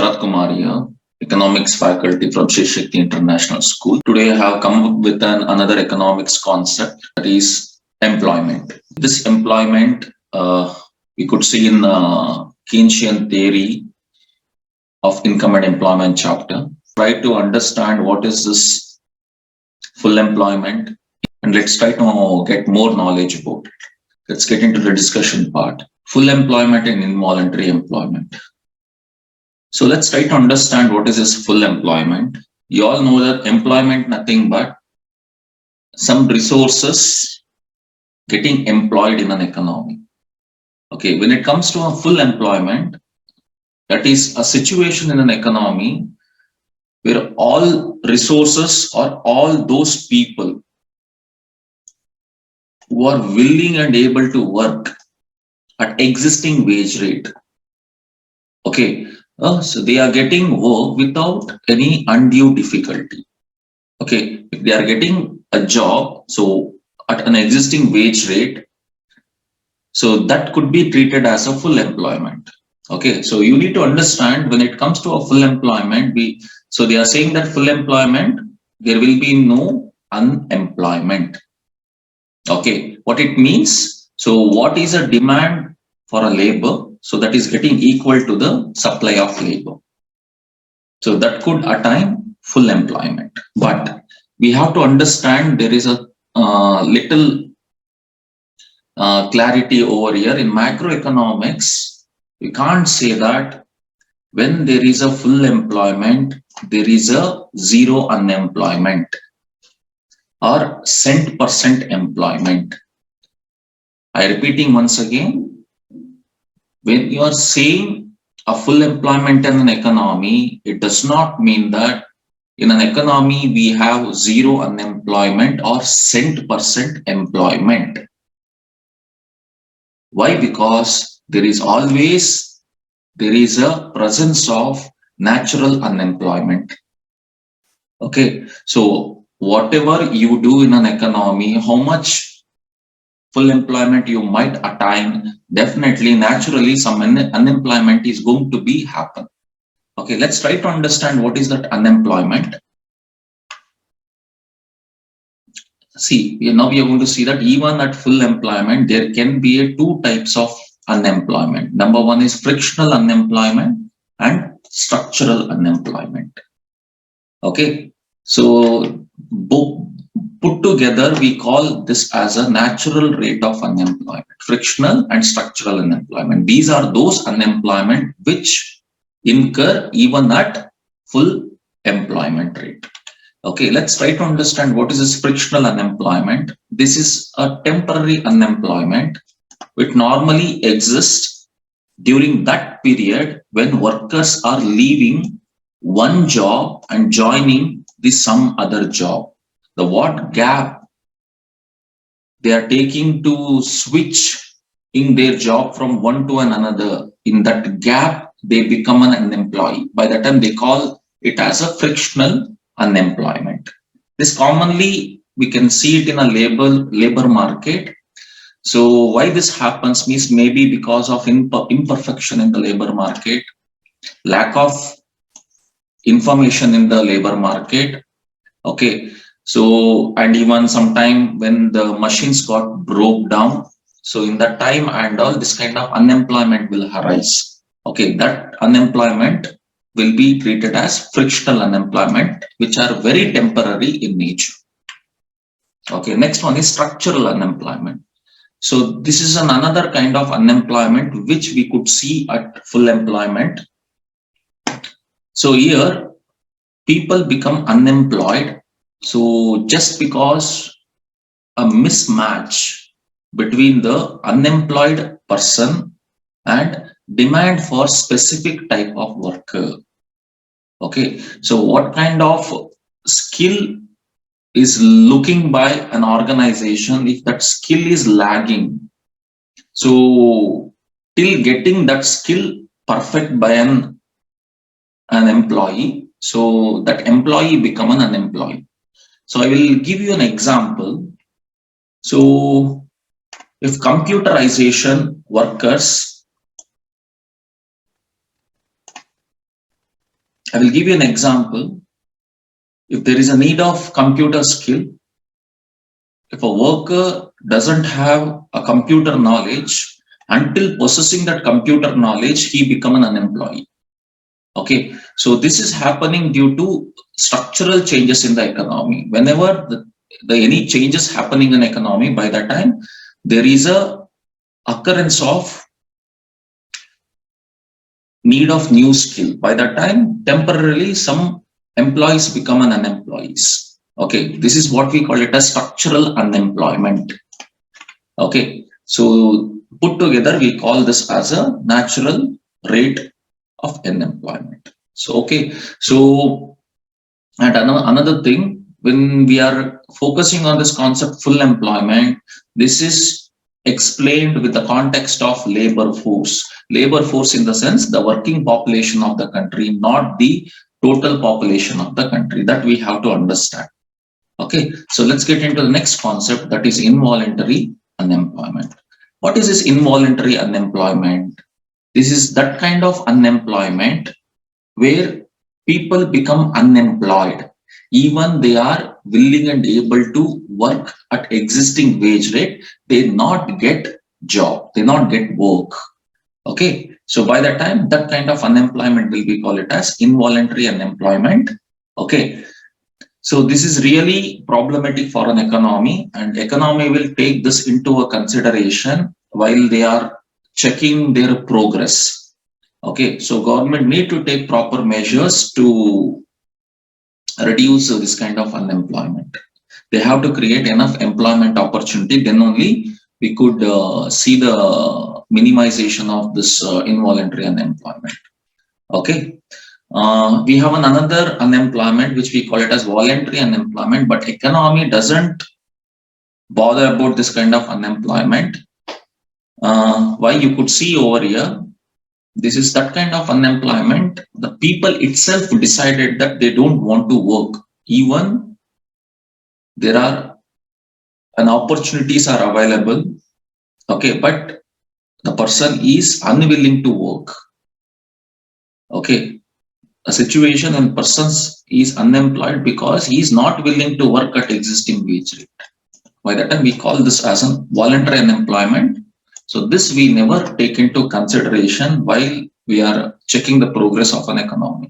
Sharat Kumar here, economics faculty from Shakthi International School. Today I have come up with another economics concept, that is employment. This employment we could see in Keynesian theory of income and employment chapter. Try to understand what is this full employment, and let's try to get more knowledge about it. Let's get into the discussion part. Full employment and involuntary employment. So let's try to understand what is this full employment. You all know that employment nothing but some resources getting employed in an economy. Okay, when it comes to a full employment, that is a situation in an economy where all resources or all those people who are willing and able to work at existing wage rate. Okay, so they are getting work without any undue difficulty. Okay, if they are getting a job, so at an existing wage rate, so that could be treated as a full employment. Okay, so you need to understand when it comes to a full employment, so they are saying that full employment, there will be no unemployment. Okay, what it means? So what is a demand for a labor? So that is getting equal to the supply of labor. So that could attain full employment. But we have to understand there is a little clarity over here. In macroeconomics, we can't say that when there is a full employment, there is a zero unemployment or cent% employment. I repeating once again. When you are saying a full employment in an economy, it does not mean that in an economy we have zero unemployment or cent% employment. Why? Because there is a presence of natural unemployment. Okay, so whatever you do in an economy, how much full employment you might attain, definitely naturally some unemployment is going to be happen. Okay, let's try to understand what is that unemployment. See, now we are going to see that even at full employment, there can be two types of unemployment. Number one is frictional unemployment and structural unemployment. Okay, so put together, we call this as a natural rate of unemployment, frictional and structural unemployment. These are those unemployment which incur even at full employment rate. Okay, let's try to understand what is this frictional unemployment. This is a temporary unemployment which normally exists during that period when workers are leaving one job and joining some other job. The what gap they are taking to switch in their job from one to another, in that gap they become an unemployee. By the time they call it as a frictional unemployment. This commonly we can see it in a labor market. So why this happens means maybe because of imperfection in the labor market, lack of information in the labor market. Okay, so and even sometime when the machines got broke down, so in that time and all, this kind of unemployment will arise. Okay, that unemployment will be treated as frictional unemployment, which are very temporary in nature. Okay, next one is structural unemployment. So this is another kind of unemployment which we could see at full employment. So here people become unemployed, so just because a mismatch between the unemployed person and demand for specific type of worker. Okay, so what kind of skill is looking by an organization? If that skill is lagging, so till getting that skill perfect by an employee, so that employee become an unemployed. So I will give you an example. So if computerization workers I will give you an example. If there is a need of computer skill, if a worker doesn't have a computer knowledge, until possessing that computer knowledge, he become an unemployed. Okay, so this is happening due to structural changes in the economy. Whenever any changes happening in economy, by that time there is a occurrence of need of new skill. By that time, temporarily some employees become an unemployees. Okay, this is what we call it as structural unemployment. Okay, so put together we call this as a natural rate of unemployment. So okay, so and another thing, when we are focusing on this concept full employment, this is explained with the context of labor force. Labor force in the sense the working population of the country, not the total population of the country. That we have to understand. Okay, so let's get into the next concept, that is involuntary unemployment. What is this involuntary unemployment? This is that kind of unemployment where people become unemployed, even they are willing and able to work at existing wage rate, they not get job, they not get work. Okay, so by the time that kind of unemployment will be called it as involuntary unemployment. Okay, so this is really problematic for an economy, and economy will take this into a consideration while they are checking their progress. Okay, so government need to take proper measures to reduce this kind of unemployment. They have to create enough employment opportunity, then only we could see the minimization of this involuntary unemployment. Okay, we have another unemployment which we call it as voluntary unemployment, but economy doesn't bother about this kind of unemployment. Why? You could see over here, this is that kind of unemployment. The people itself decided that they don't want to work, even there are and opportunities are available. Okay, but the person is unwilling to work. Okay, a situation when person is unemployed because he is not willing to work at existing wage rate. By that time we call this as a voluntary unemployment. So this we never take into consideration while we are checking the progress of an economy.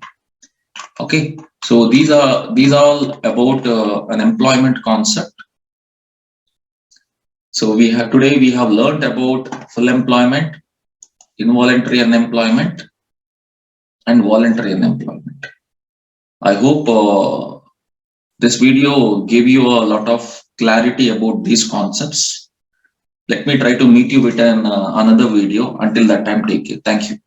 Okay, so these are all about an employment concept. So we have learned about full employment, involuntary unemployment, and voluntary unemployment. I hope this video gave you a lot of clarity about these concepts. Let me try to meet you with another video. Until that time, take care. Thank you.